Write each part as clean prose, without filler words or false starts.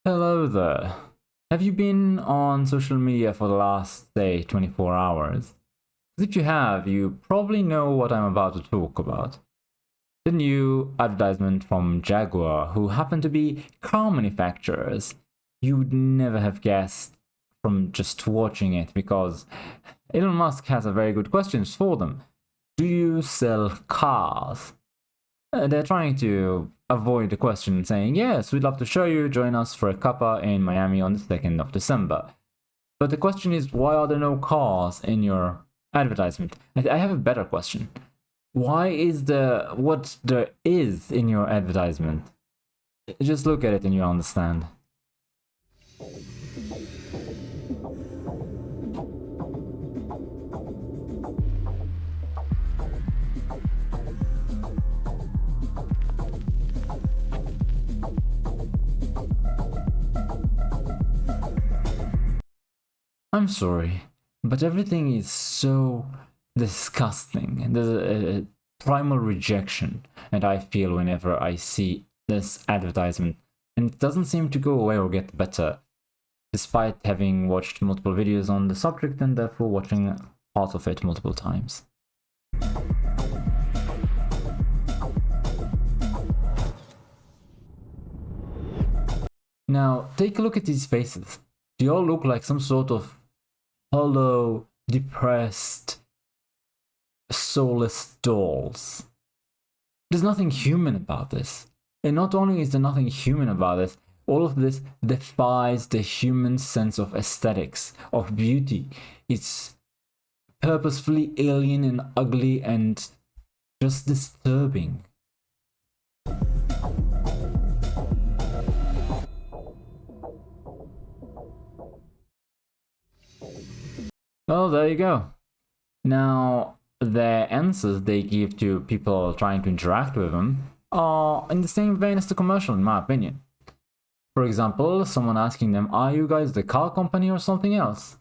Hello there. Have you been on social media for the last, say, 24 hours? If you have, you probably know what I'm about to talk about. The new advertisement from Jaguar, who happen to be car manufacturers. You would never have guessed from just watching it because Elon Musk has a very good questions for them. Do you sell cars? They're trying to avoid the question saying, yes, we'd love to show you, join us for a cuppa in Miami on the 2nd of December. But the question is, why are there no cars in your advertisement? I have a better question. Why is what there is in your advertisement? Just look at it and you understand. I'm sorry, but everything is so disgusting. There's a primal rejection, and I feel whenever I see this advertisement, and it doesn't seem to go away or get better, despite having watched multiple videos on the subject and therefore watching part of it multiple times. Now, take a look at these faces. They all look like some sort of hollow, depressed, soulless dolls. There's nothing human about this. And not only is there nothing human about this, all of this defies the human sense of aesthetics, of beauty. It's purposefully alien and ugly and just disturbing. Well, there you go. Now, the answers they give to people trying to interact with them are in the same vein as the commercial, in my opinion. For example, someone asking them, are you guys the car company or something else?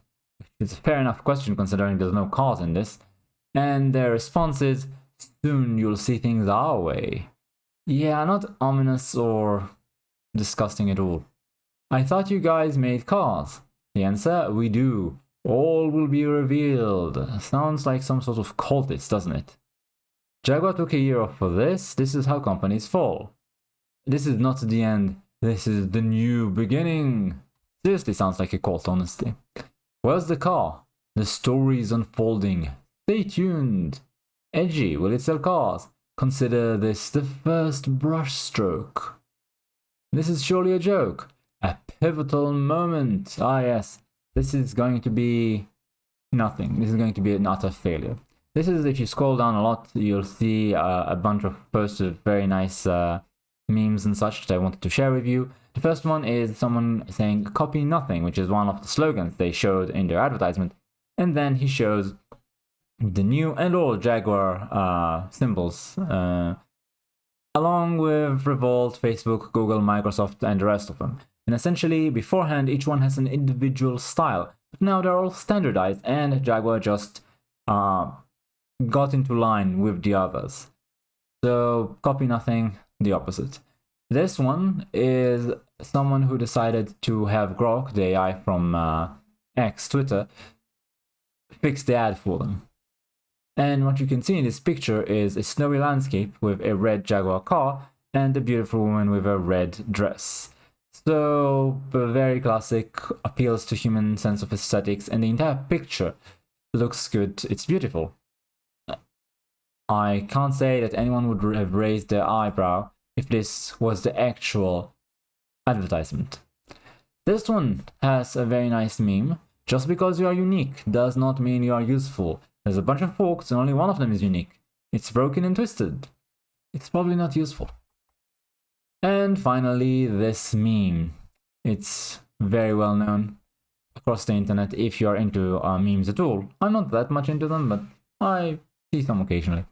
It's a fair enough question considering there's no cars in this. And their response is, soon you'll see things our way. Yeah, not ominous or disgusting at all. I thought you guys made cars. The answer, we do. All will be revealed. Sounds like some sort of cultist, doesn't it? Jaguar took a year off for this. This is how companies fall. This is not the end. This is the new beginning. Seriously sounds like a cult, honestly. Where's the car? The story is unfolding. Stay tuned. Edgy, will it sell cars? Consider this the first brushstroke. This is surely a joke. A pivotal moment. Ah, yes. This is going to be nothing. This is going to be an utter failure. This is, if you scroll down a lot, you'll see a bunch of posts of very nice memes and such that I wanted to share with you. The first one is someone saying copy nothing, which is one of the slogans they showed in their advertisement. And then he shows the new and old Jaguar symbols, along with Revolt, Facebook, Google, Microsoft, and the rest of them. And essentially, beforehand, each one has an individual style. But now they're all standardized, and Jaguar just got into line with the others. So, copy nothing, the opposite. This one is someone who decided to have Grok, the AI from X, Twitter, fix the ad for them. And what you can see in this picture is a snowy landscape with a red Jaguar car and a beautiful woman with a red dress. So, very classic, appeals to human sense of aesthetics, and the entire picture looks good, it's beautiful. I can't say that anyone would have raised their eyebrow if this was the actual advertisement. This one has a very nice meme. Just because you are unique does not mean you are useful. There's a bunch of forks and only one of them is unique. It's broken and twisted. It's probably not useful. And finally, this meme. It's very well known across the internet if you are into memes at all. I'm not that much into them, but I see some occasionally.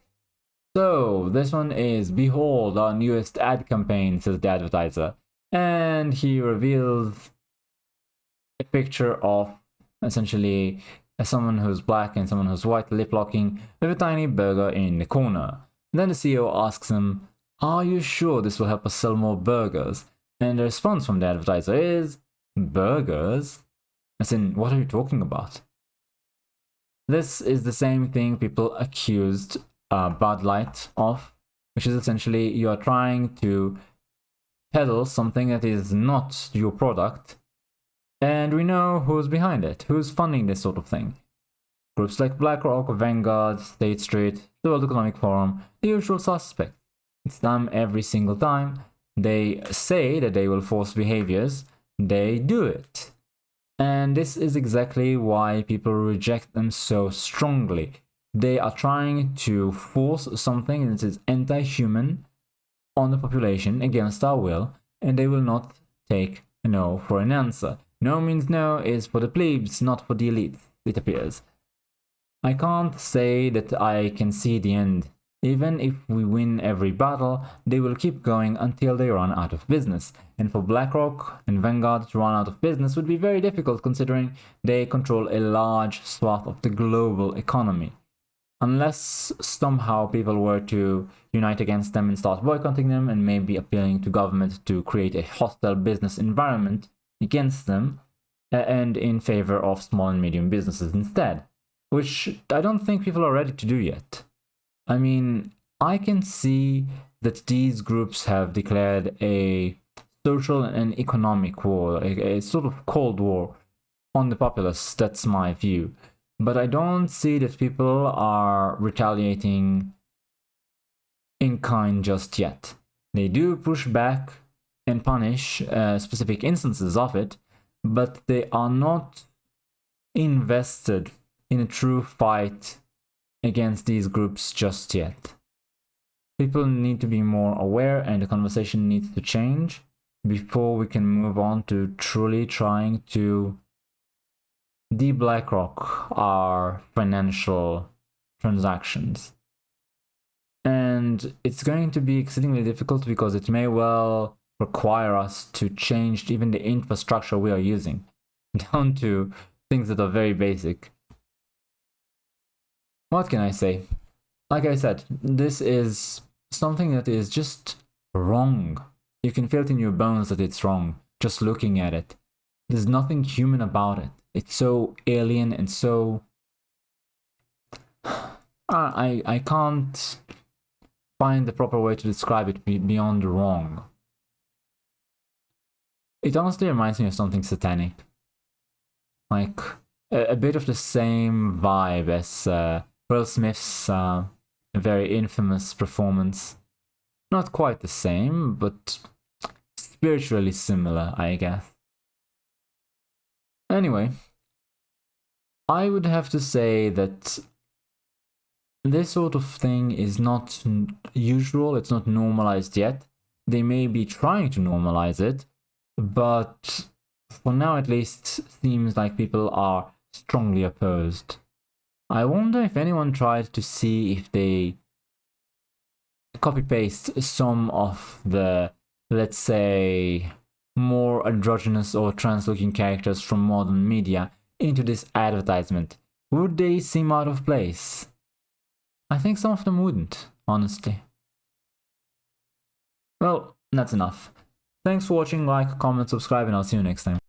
So, this one is, behold our newest ad campaign, says the advertiser. And he reveals a picture of, essentially, someone who's black and someone who's white lip locking with a tiny burger in the corner. And then the CEO asks him, are you sure this will help us sell more burgers? And the response from the advertiser is, burgers? As in, what are you talking about? This is the same thing people accused Bud Light of, which is essentially you are trying to peddle something that is not your product, and we know who's behind it, who's funding this sort of thing. Groups like BlackRock, Vanguard, State Street, the World Economic Forum, the usual suspect. It's them every single time. They say that they will force behaviors, they do it. And this is exactly why people reject them so strongly. They are trying to force something that is anti-human on the population against our will, and they will not take no for an answer. No means no is for the plebes, not for the elite, it appears. I can't say that I can see the end. Even if we win every battle, they will keep going until they run out of business. And for BlackRock and Vanguard to run out of business would be very difficult considering they control a large swath of the global economy. Unless somehow people were to unite against them and start boycotting them and maybe appealing to government to create a hostile business environment against them and in favor of small and medium businesses instead, which I don't think people are ready to do yet. I mean, I can see that these groups have declared a social and economic war, a sort of Cold War on the populace, that's my view. But I don't see that people are retaliating in kind just yet. They do push back and punish specific instances of it, but they are not invested in a true fight against these groups just yet. People need to be more aware and the conversation needs to change before we can move on to truly trying to de-BlackRock our financial transactions. And it's going to be exceedingly difficult because it may well require us to change even the infrastructure we are using, down to things that are very basic. What can I say? Like I said, this is something that is just wrong. You can feel it in your bones that it's wrong, just looking at it. There's nothing human about it. It's so alien and so... I can't find the proper way to describe it beyond wrong. It honestly reminds me of something satanic. Like, a bit of the same vibe as Will Smith's very infamous performance. Not quite the same, but spiritually similar, I guess. Anyway, I would have to say that this sort of thing is not usual, it's not normalized yet. They may be trying to normalize it, but for now at least, seems like people are strongly opposed. I wonder if anyone tried to see if they copy-paste some of the, let's say, more androgynous or trans-looking characters from modern media into this advertisement. Would they seem out of place? I think some of them wouldn't, honestly. Well, that's enough. Thanks for watching, like, comment, subscribe, and I'll see you next time.